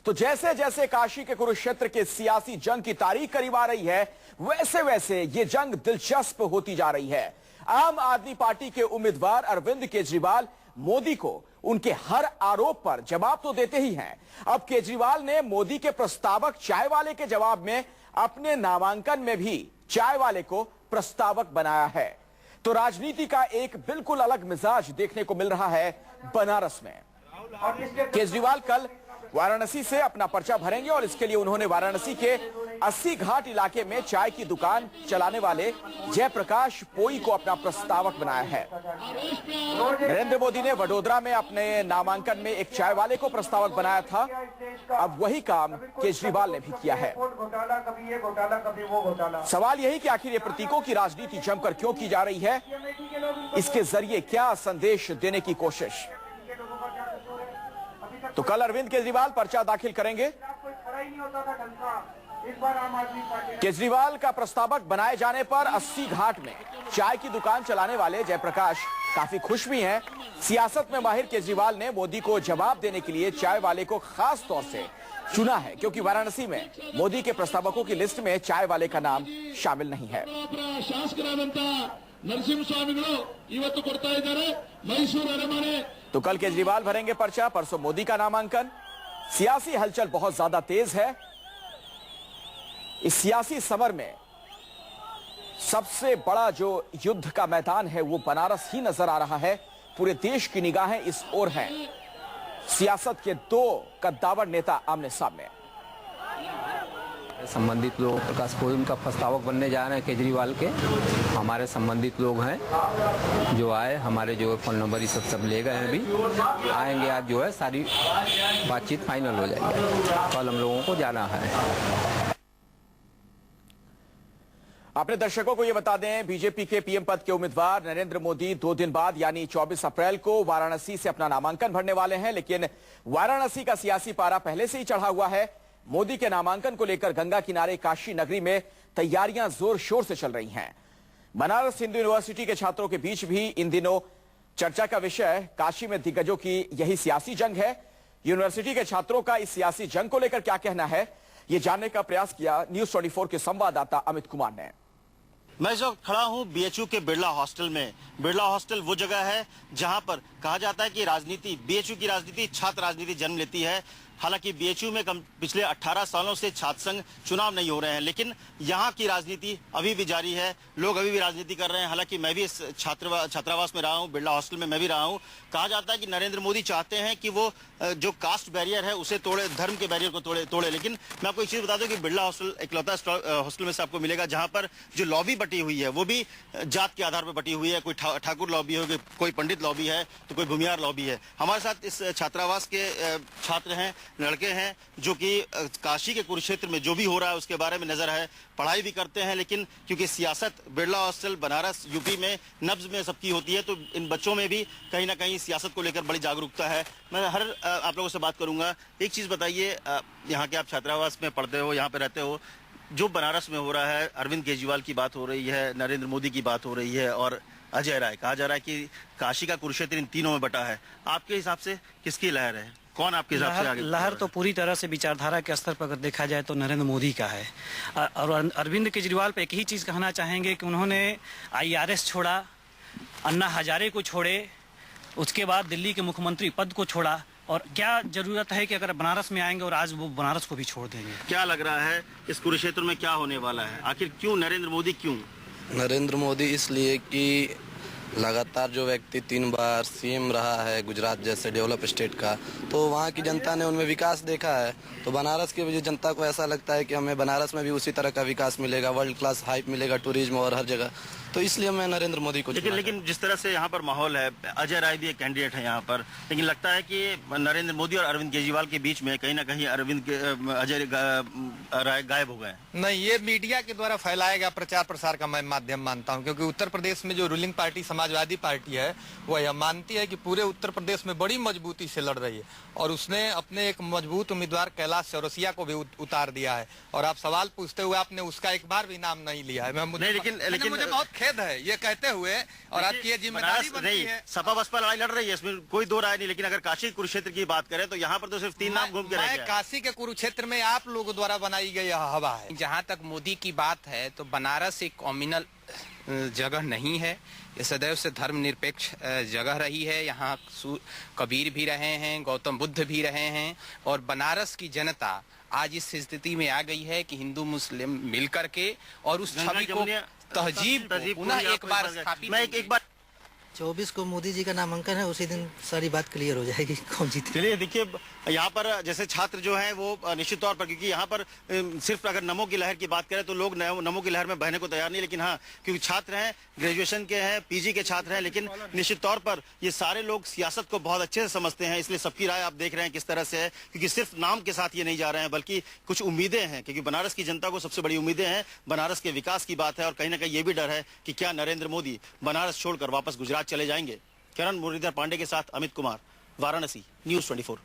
तो जैसे जैसे काशी के कुरुक्षेत्र के सियासी जंग की तारीख करीब आ रही है, वैसे वैसे ये जंग दिलचस्प होती जा रही है। आम आदमी पार्टी के उम्मीदवार अरविंद केजरीवाल मोदी को उनके हर आरोप पर जवाब तो देते ही हैं। अब केजरीवाल ने मोदी के प्रस्तावक चाय वाले के जवाब में अपने नामांकन में भी चाय वाले को प्रस्तावक बनाया है। तो राजनीति का एक बिल्कुल अलग मिजाज देखने को मिल रहा है बनारस में। केजरीवाल कल वाराणसी से अपना पर्चा भरेंगे और इसके लिए उन्होंने वाराणसी के 80 घाट इलाके में चाय की दुकान चलाने वाले जयप्रकाश पोई को अपना प्रस्तावक बनाया है। नरेंद्र मोदी ने वडोदरा में अपने नामांकन में एक चाय वाले को प्रस्तावक बनाया था। अब वही काम केजरीवाल ने भी किया है। सवाल यही कि आखिर ये प्रतीकों की राजनीति जमकर क्यों की जा रही है, इसके जरिए क्या संदेश देने की कोशिश। तो कल अरविंद केजरीवाल पर्चा दाखिल करेंगे। केजरीवाल का प्रस्तावक बनाए जाने पर 80 घाट में चाय की दुकान चलाने वाले जयप्रकाश काफी खुश भी हैं। सियासत में माहिर केजरीवाल ने मोदी को जवाब देने के लिए चाय वाले को खास तौर से चुना है, क्योंकि वाराणसी में मोदी के प्रस्तावकों की लिस्ट में चाय वाले का नाम शामिल नहीं है। तो कल केजरीवाल भरेंगे पर्चा, परसों मोदी का नामांकन। सियासी हलचल बहुत ज्यादा तेज है। इस सियासी समर में सबसे बड़ा जो युद्ध का मैदान है वो बनारस ही नजर आ रहा है। पूरे देश की निगाहें इस ओर हैं। सियासत के दो कद्दावर नेता आमने सामने। संबंधित लोग प्रकाश पोई उनका प्रस्तावक बनने जा रहे हैं केजरीवाल के। हमारे संबंधित लोग हैं जो आए, हमारे जो फोन नंबर ये सब ले गए हैं। अभी आएंगे, आज जो है सारी बातचीत फाइनल हो जाएगी। कल हम लोगों को जाना है। अपने दर्शकों को यह बता दें, बीजेपी के पीएम पद के उम्मीदवार नरेंद्र मोदी 2 दिन बाद यानी 24 अप्रैल को वाराणसी से अपना नामांकन भरने वाले हैं। लेकिन वाराणसी का सियासी पारा पहले से ही चढ़ा हुआ है। मोदी के नामांकन को लेकर गंगा किनारे काशी नगरी में तैयारियां जोर शोर से चल रही हैं। बनारस हिंदू यूनिवर्सिटी के छात्रों के बीच भी इन दिनों चर्चा का विषय काशी में दिग्गजों की यही सियासी जंग है। यूनिवर्सिटी के छात्रों का इस सियासी जंग को लेकर क्या कहना है, ये जानने का प्रयास किया न्यूज 24 के संवाददाता अमित कुमार ने। मैं इस वक्त खड़ा हूं बीएचयू के बिरला हॉस्टल में। बिरला हॉस्टल वो जगह है जहां पर कहा जाता है कि राजनीति, बीएचयू की राजनीति, छात्र राजनीति जन्म लेती है। हालांकि बीएचयू में पिछले 18 सालों से छात्र संघ चुनाव नहीं हो रहे हैं, लेकिन यहाँ की राजनीति अभी भी जारी है। लोग अभी भी राजनीति कर रहे हैं। हालांकि मैं भी इस छात्रावास में रहा हूँ, बिरला हॉस्टल में मैं भी रहा हूँ। कहा जाता है कि नरेंद्र मोदी चाहते हैं कि वो जो कास्ट बैरियर है उसे तोड़े, धर्म के बैरियर को तोड़े। लेकिन मैं आपको एक चीज बता दूं कि बिरला हॉस्टल इकलौता हॉस्टल में से आपको मिलेगा जहां पर जो लॉबी बटी हुई है वो भी जात के आधार पर बटी हुई है। कोई ठाकुर लॉबी है, कोई पंडित लॉबी है, तो कोई भूमियार लॉबी है। हमारे साथ इस छात्रावास के छात्र हैं, लड़के हैं जो कि काशी के कुरुक्षेत्र में जो भी हो रहा है उसके बारे में नजर है, पढ़ाई भी करते हैं। लेकिन क्योंकि सियासत बिरला हॉस्टल बनारस यूपी में नब्ज में सबकी होती है, तो इन बच्चों में भी कहीं ना कहीं सियासत को लेकर बड़ी जागरूकता है। मैं आप लोगों से बात करूंगा। एक चीज बताइए, यहाँ के आप छात्रावास में पढ़ते हो, यहाँ पे रहते हो, जो बनारस में हो रहा है, अरविंद केजरीवाल की बात हो रही है, नरेंद्र मोदी की बात हो रही है और अजय राय, कहा जा रहा है कि काशी का कुरुक्षेत्र इन तीनों में बटा है। आपके हिसाब से किसकी लहर है? कौन आपके हिसाब से आगे? लहर तो पूरी तरह से विचारधारा के स्तर पर अगर देखा जाए तो नरेंद्र मोदी का है। और अरविंद केजरीवाल पे एक ही चीज कहना चाहेंगे कि उन्होंने आईआरएस छोड़ा, अन्ना हजारे को छोड़े, उसके बाद दिल्ली के मुख्यमंत्री पद को छोड़ा, और क्या जरूरत है कि अगर बनारस में आएंगे और आज वो बनारस को भी छोड़ देंगे। क्या लग रहा है इस कुरुक्षेत्र में क्या होने वाला है? आखिर क्यों नरेंद्र मोदी? क्यों नरेंद्र मोदी? इसलिए कि लगातार जो व्यक्ति 3 बार सीएम रहा है गुजरात जैसे डेवलप स्टेट का, तो वहाँ की जनता ने उनमें विकास देखा है। तो बनारस की वजह जनता को ऐसा लगता है कि हमें बनारस में भी उसी तरह का विकास मिलेगा, वर्ल्ड क्लास हाइप मिलेगा टूरिज्म और हर जगह। तो इसलिए मैं नरेंद्र मोदी को लेकिन जिस तरह से यहाँ पर माहौल है, अजय राय भी एक कैंडिडेट है यहाँ पर, लेकिन लगता है कि नरेंद्र मोदी और अरविंद केजरीवाल के बीच में कहीं ना कहीं अजय राय गायब हो गए। नहीं, ये मीडिया के द्वारा फैलाया गया प्रचार प्रसार का मैं माध्यम मानता हूँ, क्योंकि उत्तर प्रदेश में जो रूलिंग पार्टी समाजवादी पार्टी है वो यह मानती है कि पूरे उत्तर प्रदेश में बड़ी मजबूती से लड़ रही है और उसने अपने एक मजबूत उम्मीदवार कैलाश चौरसिया को भी उतार दिया है। और आप सवाल पूछते हुए आपने उसका एक बार भी नाम नहीं लिया है। लेकिन मुझे बहुत खेद है ये कहते हुए, और आपकी ये जिम्मेदारी बनती है। सपा बसपा लड़ाई लड़ रही है, इसमें कोई दो राय नहीं, लेकिन अगर काशी कुरुक्षेत्र की बात करें तो यहाँ पर तो सिर्फ 3 नाम घूम के रह गए। काशी के कुरुक्षेत्र में आप लोगों द्वारा बनाई गई हवा है। जहाँ तक मोदी की बात है तो बनारस एक कॉम्युनल जगह नहीं है, ये सदैव से धर्मनिरपेक्ष जगह रही है। यहाँ कबीर भी रहे हैं, गौतम बुद्ध भी रहे हैं, और बनारस की जनता आज इस स्थिति में आ गई है कि हिंदू मुस्लिम मिल करके और उस छवि को तहजीब पुनः एक बार स्थापित। मैं एक बार 24 को मोदी जी का नामांकन है, उसी दिन सारी बात क्लियर हो जाएगी कौन जीते। चलिए देखिए, यहाँ पर जैसे छात्र जो हैं वो निश्चित तौर पर, क्योंकि यहाँ पर सिर्फ अगर नमो की लहर की बात करें तो लोग नमो की लहर में बहने को तैयार नहीं, लेकिन हाँ क्योंकि छात्र हैं, ग्रेजुएशन के हैं, पीजी के छात्र हैं, लेकिन निश्चित तौर पर ये सारे लोग सियासत को बहुत अच्छे से समझते हैं, इसलिए सबकी राय आप देख रहे हैं किस तरह से है, क्योंकि सिर्फ नाम के साथ ये नहीं जा रहे हैं बल्कि कुछ उम्मीदें हैं, क्योंकि बनारस की जनता को सबसे बड़ी उम्मीदें हैं, बनारस के विकास की बात है, और कहीं ना कहीं ये भी डर है कि क्या नरेंद्र मोदी बनारस छोड़कर वापस गुजरात चले जाएंगे। किरण मुरलीधर पांडे के साथ अमित कुमार, वाराणसी, न्यूज़ 24।